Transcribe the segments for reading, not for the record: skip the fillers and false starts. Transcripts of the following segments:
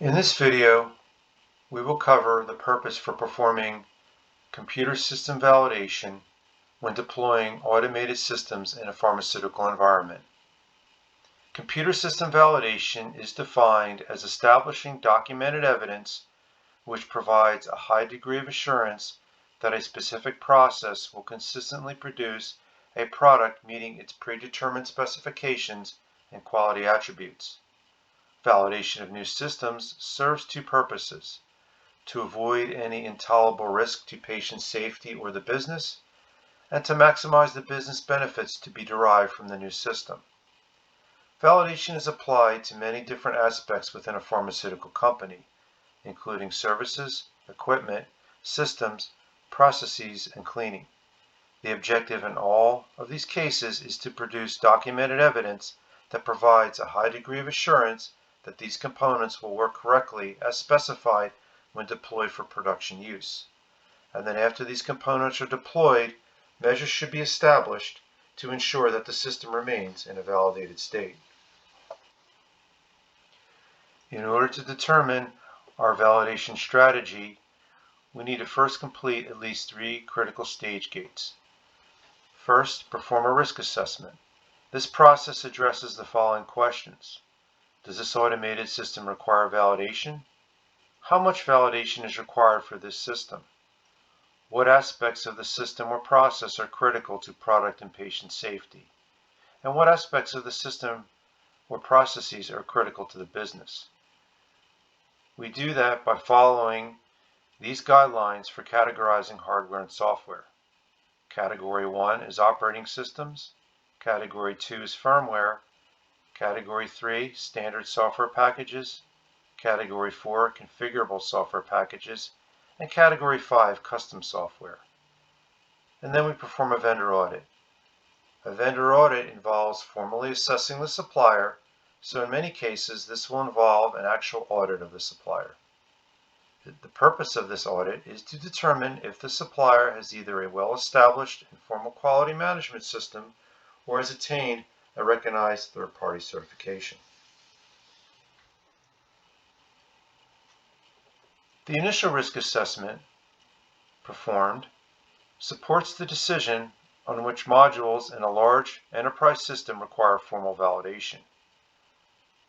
In this video, we will cover the purpose for performing computer system validation when deploying automated systems in a pharmaceutical environment. Computer system validation is defined as establishing documented evidence which provides a high degree of assurance that a specific process will consistently produce a product meeting its predetermined specifications and quality attributes. Validation of new systems serves two purposes: to avoid any intolerable risk to patient safety or the business, and to maximize the business benefits to be derived from the new system. Validation is applied to many different aspects within a pharmaceutical company, including services, equipment, systems, processes, and cleaning. The objective in all of these cases is to produce documented evidence that provides a high degree of assurance that these components will work correctly as specified when deployed for production use. And then after these components are deployed, measures should be established to ensure that the system remains in a validated state. In order to determine our validation strategy, we need to first complete at least 3 critical stage gates. First, perform a risk assessment. This process addresses the following questions. Does this automated system require validation? How much validation is required for this system? What aspects of the system or process are critical to product and patient safety? And what aspects of the system or processes are critical to the business? We do that by following these guidelines for categorizing hardware and software. Category 1 is operating systems. Category 2 is firmware. Category 3, standard software packages. Category 4, configurable software packages. And Category 5, custom software. And then we perform a vendor audit. A vendor audit involves formally assessing the supplier, so in many cases this will involve an actual audit of the supplier. The purpose of this audit is to determine if the supplier has either a well-established and formal quality management system or has attained a recognized third-party certification. The initial risk assessment performed supports the decision on which modules in a large enterprise system require formal validation.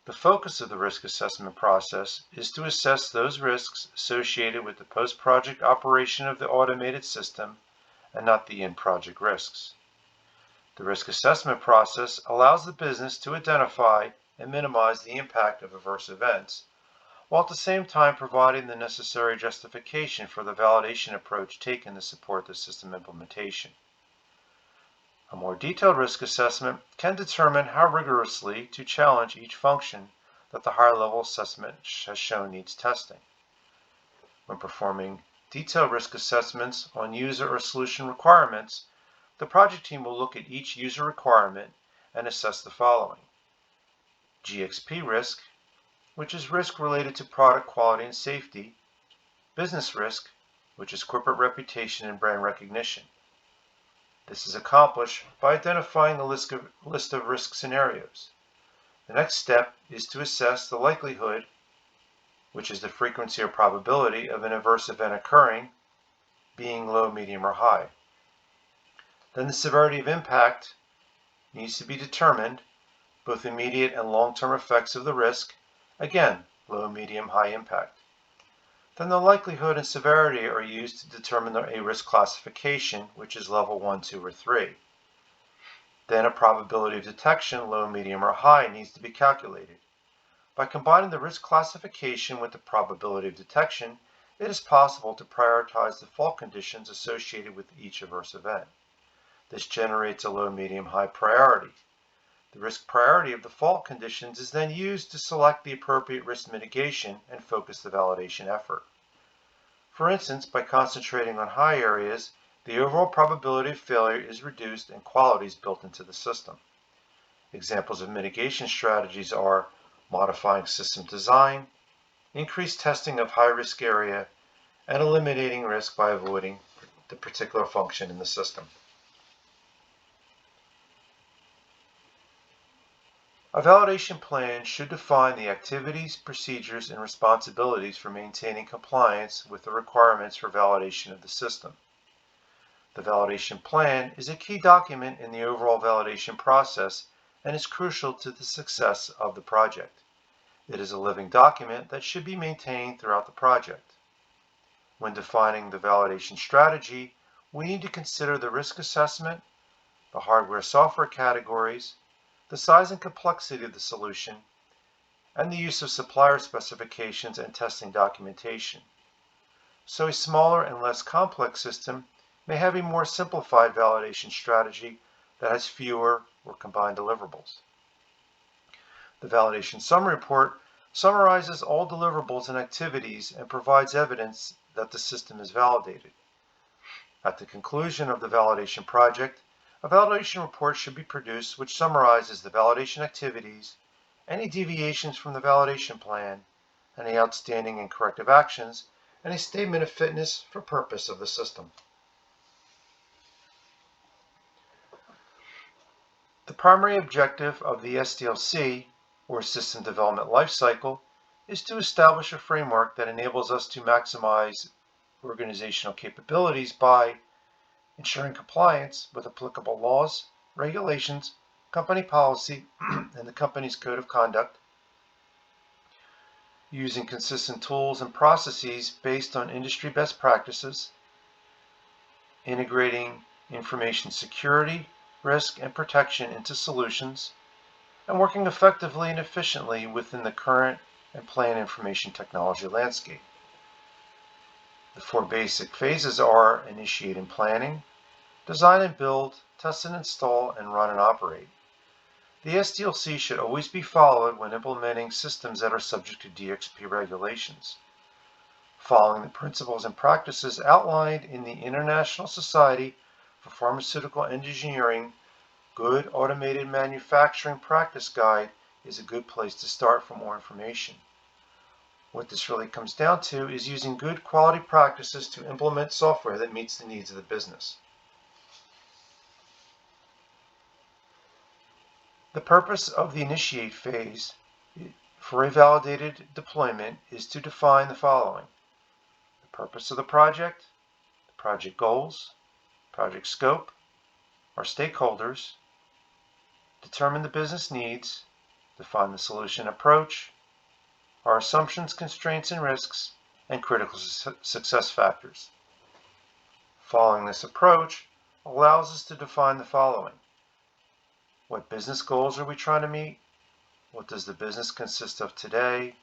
The focus of the risk assessment process is to assess those risks associated with the post-project operation of the automated system and not the in-project risks. The risk assessment process allows the business to identify and minimize the impact of adverse events, while at the same time providing the necessary justification for the validation approach taken to support the system implementation. A more detailed risk assessment can determine how rigorously to challenge each function that the higher level assessment has shown needs testing. When performing detailed risk assessments on user or solution requirements, the project team will look at each user requirement and assess the following: GXP risk, which is risk related to product quality and safety; business risk, which is corporate reputation and brand recognition. This is accomplished by identifying the list of risk scenarios. The next step is to assess the likelihood, which is the frequency or probability of an adverse event occurring, being low, medium, or high. Then the severity of impact needs to be determined, both immediate and long-term effects of the risk, again, low, medium, high impact. Then the likelihood and severity are used to determine a risk classification, which is level 1, 2, or 3. Then a probability of detection, low, medium, or high, needs to be calculated. By combining the risk classification with the probability of detection, it is possible to prioritize the fault conditions associated with each adverse event. This generates a low, medium, high priority. The risk priority of the fault conditions is then used to select the appropriate risk mitigation and focus the validation effort. For instance, by concentrating on high areas, the overall probability of failure is reduced and quality is built into the system. Examples of mitigation strategies are modifying system design, increased testing of high-risk area, and eliminating risk by avoiding the particular function in the system. A validation plan should define the activities, procedures, and responsibilities for maintaining compliance with the requirements for validation of the system. The validation plan is a key document in the overall validation process and is crucial to the success of the project. It is a living document that should be maintained throughout the project. When defining the validation strategy, we need to consider the risk assessment, the hardware-software categories, the size and complexity of the solution, and the use of supplier specifications and testing documentation. So a smaller and less complex system may have a more simplified validation strategy that has fewer or combined deliverables. The validation summary report summarizes all deliverables and activities and provides evidence that the system is validated. At the conclusion of the validation project, a validation report should be produced which summarizes the validation activities, any deviations from the validation plan, any outstanding and corrective actions, and a statement of fitness for purpose of the system. The primary objective of the SDLC, or System Development Lifecycle, is to establish a framework that enables us to maximize organizational capabilities by ensuring compliance with applicable laws, regulations, company policy, and the company's code of conduct, using consistent tools and processes based on industry best practices, integrating information security, risk, and protection into solutions, and working effectively and efficiently within the current and planned information technology landscape. The four basic phases are initiate and planning, design and build, test and install, and run and operate. The SDLC should always be followed when implementing systems that are subject to DXP regulations. Following the principles and practices outlined in the International Society for Pharmaceutical Engineering Good Automated Manufacturing Practice Guide is a good place to start for more information. What this really comes down to is using good quality practices to implement software that meets the needs of the business. The purpose of the initiate phase for a validated deployment is to define the following: the purpose of the project goals, project scope, our stakeholders, determine the business needs, define the solution approach, our assumptions, constraints, and risks, and critical success factors. Following this approach allows us to define the following: what business goals are we trying to meet? What does the business consist of today?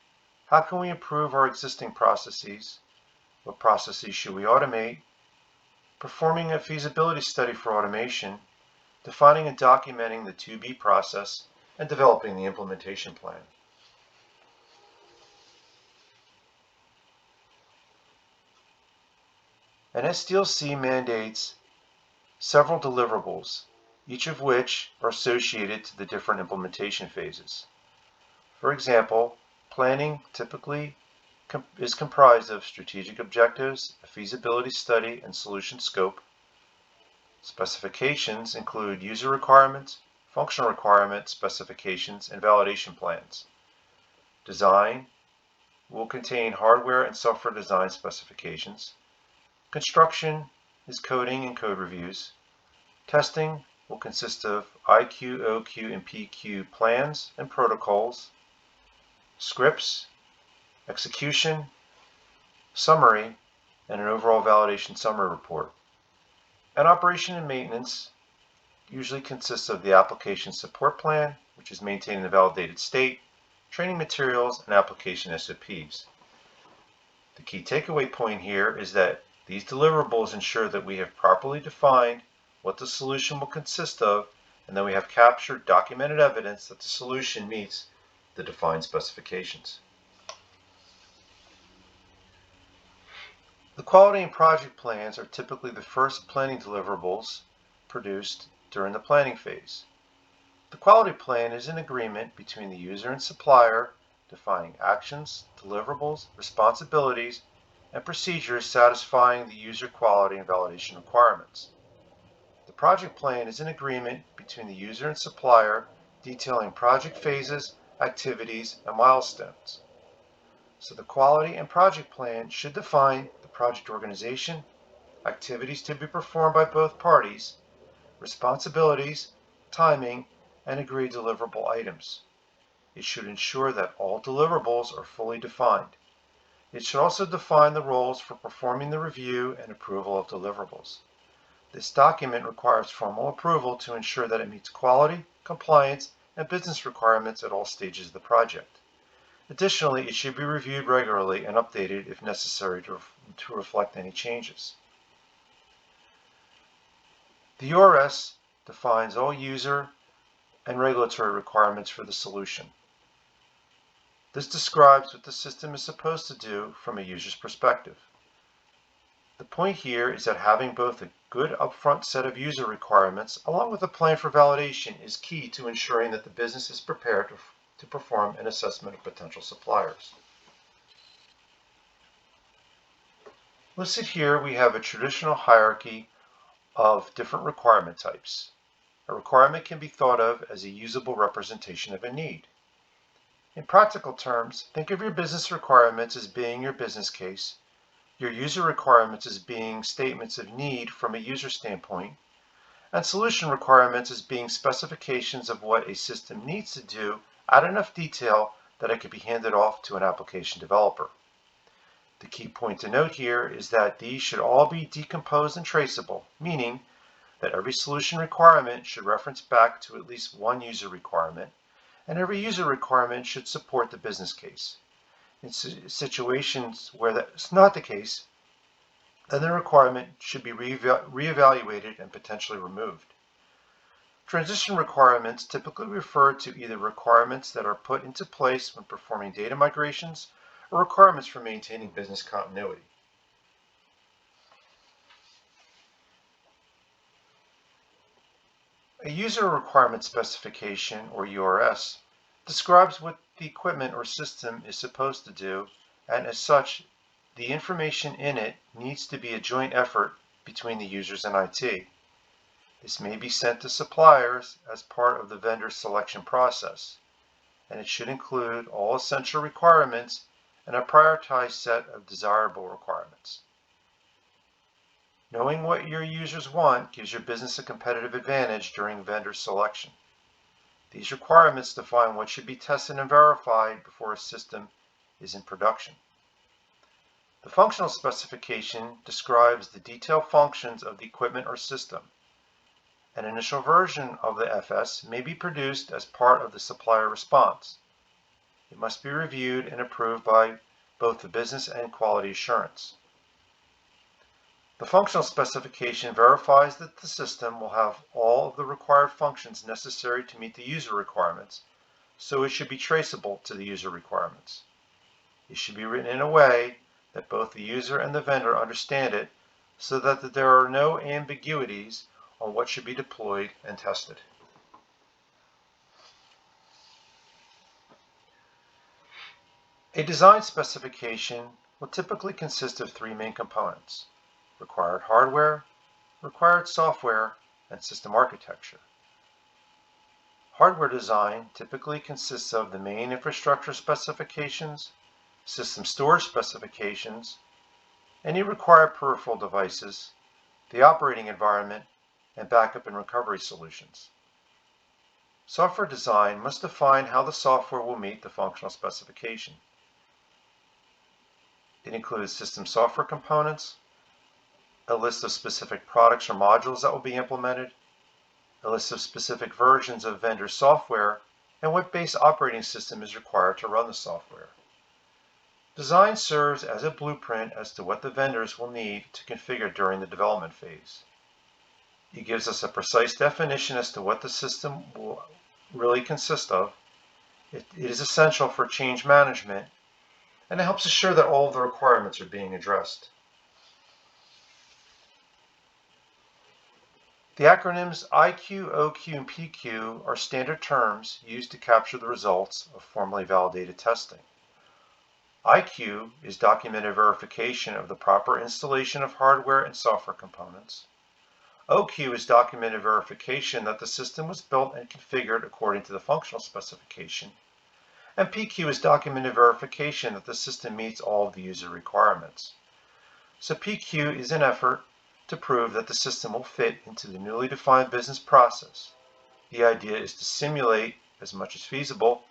How can we improve our existing processes? What processes should we automate? Performing a feasibility study for automation, defining and documenting the 2B process, and developing the implementation plan. An SDLC mandates several deliverables, each of which are associated to the different implementation phases. For example, planning typically is comprised of strategic objectives, a feasibility study, and solution scope. Specifications include user requirements, functional requirements, specifications, and validation plans. Design will contain hardware and software design specifications. Construction is coding and code reviews. Testing will consist of IQ, OQ, and PQ plans and protocols, scripts, execution, summary, and an overall validation summary report. And operation and maintenance usually consists of the application support plan, which is maintaining the validated state, training materials, and application SOPs. The key takeaway point here is that these deliverables ensure that we have properly defined what the solution will consist of, and that we have captured documented evidence that the solution meets the defined specifications. The quality and project plans are typically the first planning deliverables produced during the planning phase. The quality plan is an agreement between the user and supplier defining actions, deliverables, responsibilities, and procedures satisfying the user quality and validation requirements. The project plan is an agreement between the user and supplier detailing project phases, activities, and milestones. So the quality and project plan should define the project organization, activities to be performed by both parties, responsibilities, timing, and agreed deliverable items. It should ensure that all deliverables are fully defined. It should also define the roles for performing the review and approval of deliverables. This document requires formal approval to ensure that it meets quality, compliance, and business requirements at all stages of the project. Additionally, it should be reviewed regularly and updated if necessary to reflect any changes. The URS defines all user and regulatory requirements for the solution. This describes what the system is supposed to do from a user's perspective. The point here is that having both a good upfront set of user requirements along with a plan for validation is key to ensuring that the business is prepared to perform an assessment of potential suppliers. Listed here we have a traditional hierarchy of different requirement types. A requirement can be thought of as a usable representation of a need. In practical terms, think of your business requirements as being your business case, your user requirements as being statements of need from a user standpoint, and solution requirements as being specifications of what a system needs to do at enough detail that it can be handed off to an application developer. The key point to note here is that these should all be decomposed and traceable, meaning that every solution requirement should reference back to at least one user requirement, and every user requirement should support the business case. In situations where that's not the case, then the requirement should be reevaluated and potentially removed. Transition requirements typically refer to either requirements that are put into place when performing data migrations or requirements for maintaining business continuity. A user requirement specification, or URS, describes what the equipment or system is supposed to do, and as such, the information in it needs to be a joint effort between the users and IT. This may be sent to suppliers as part of the vendor selection process, and it should include all essential requirements and a prioritized set of desirable requirements. Knowing what your users want gives your business a competitive advantage during vendor selection. These requirements define what should be tested and verified before a system is in production. The functional specification describes the detailed functions of the equipment or system. An initial version of the FS may be produced as part of the supplier response. It must be reviewed and approved by both the business and quality assurance. The functional specification verifies that the system will have all of the required functions necessary to meet the user requirements, so it should be traceable to the user requirements. It should be written in a way that both the user and the vendor understand it, so that there are no ambiguities on what should be deployed and tested. A design specification will typically consist of three main components: required hardware, required software, and system architecture. Hardware design typically consists of the main infrastructure specifications, system storage specifications, any required peripheral devices, the operating environment, and backup and recovery solutions. Software design must define how the software will meet the functional specification. It includes system software components, a list of specific products or modules that will be implemented, a list of specific versions of vendor software, and what base operating system is required to run the software. Design serves as a blueprint as to what the vendors will need to configure during the development phase. It gives us a precise definition as to what the system will really consist of. It is essential for change management, and it helps assure that all of the requirements are being addressed. The acronyms IQ, OQ, and PQ are standard terms used to capture the results of formally validated testing. IQ is documented verification of the proper installation of hardware and software components. OQ is documented verification that the system was built and configured according to the functional specification. And PQ is documented verification that the system meets all of the user requirements. So PQ is an effort to prove that the system will fit into the newly defined business process. The idea is to simulate, as much as feasible,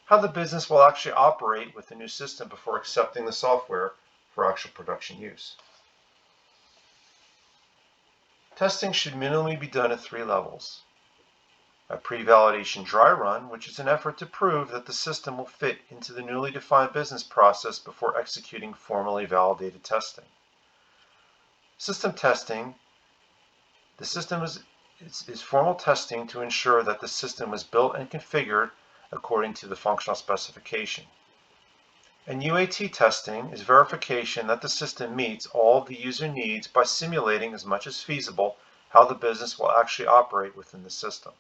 how the business will actually operate with the new system before accepting the software for actual production use. Testing should minimally be done at 3 levels. A pre-validation dry run, which is an effort to prove that the system will fit into the newly defined business process before executing formally validated testing. System testing. The system is formal testing to ensure that the system was built and configured according to the functional specification. And UAT testing is verification that the system meets all of the user needs by simulating as much as feasible how the business will actually operate within the system.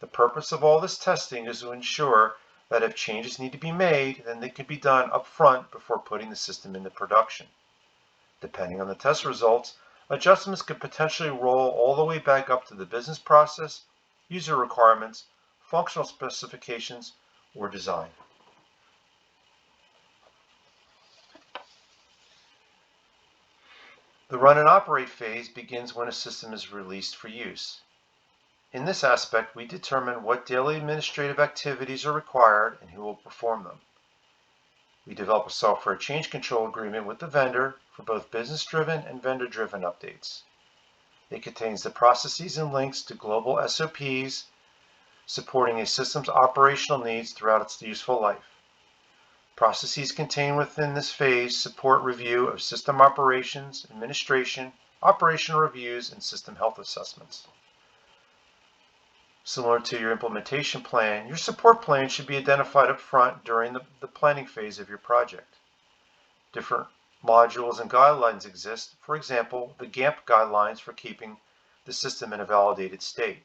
The purpose of all this testing is to ensure that if changes need to be made, then they can be done up front before putting the system into production. Depending on the test results, adjustments could potentially roll all the way back up to the business process, user requirements, functional specifications, or design. The run and operate phase begins when a system is released for use. In this aspect, we determine what daily administrative activities are required and who will perform them. We develop a software change control agreement with the vendor for both business-driven and vendor-driven updates. It contains the processes and links to global SOPs, supporting a system's operational needs throughout its useful life. Processes contained within this phase support review of system operations, administration, operational reviews, and system health assessments. Similar to your implementation plan, your support plan should be identified up front during the planning phase of your project. Different modules and guidelines exist, for example, the GAMP guidelines for keeping the system in a validated state.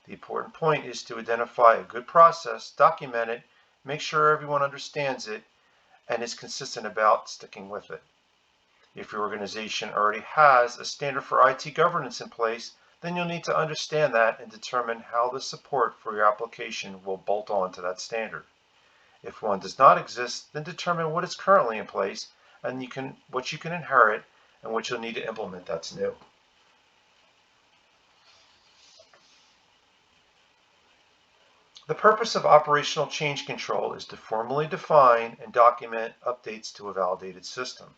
The important point is to identify a good process, document it, make sure everyone understands it, and is consistent about sticking with it. If your organization already has a standard for IT governance in place, then you'll need to understand that and determine how the support for your application will bolt on to that standard. If one does not exist, then determine what is currently in place and what you can inherit and what you'll need to implement that's new. The purpose of operational change control is to formally define and document updates to a validated system.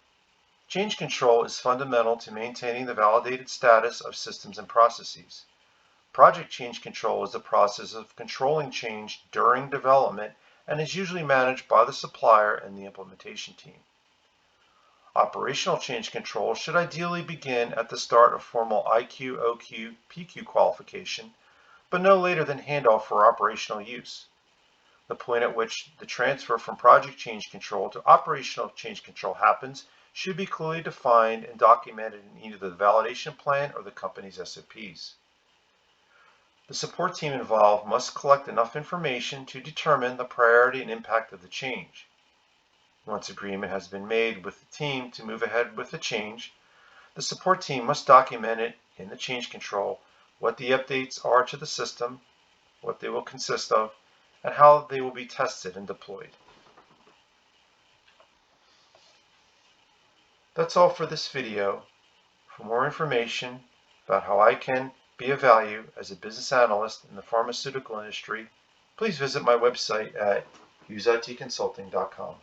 Change control is fundamental to maintaining the validated status of systems and processes. Project change control is the process of controlling change during development and is usually managed by the supplier and the implementation team. Operational change control should ideally begin at the start of formal IQ, OQ, PQ qualification, but no later than handoff for operational use. The point at which the transfer from project change control to operational change control happens should be clearly defined and documented in either the validation plan or the company's SOPs. The support team involved must collect enough information to determine the priority and impact of the change. Once agreement has been made with the team to move ahead with the change, the support team must document it in the change control, what the updates are to the system, what they will consist of, and how they will be tested and deployed. That's all for this video. For more information about how I can be of value as a business analyst in the pharmaceutical industry, please visit my website at useitconsulting.com.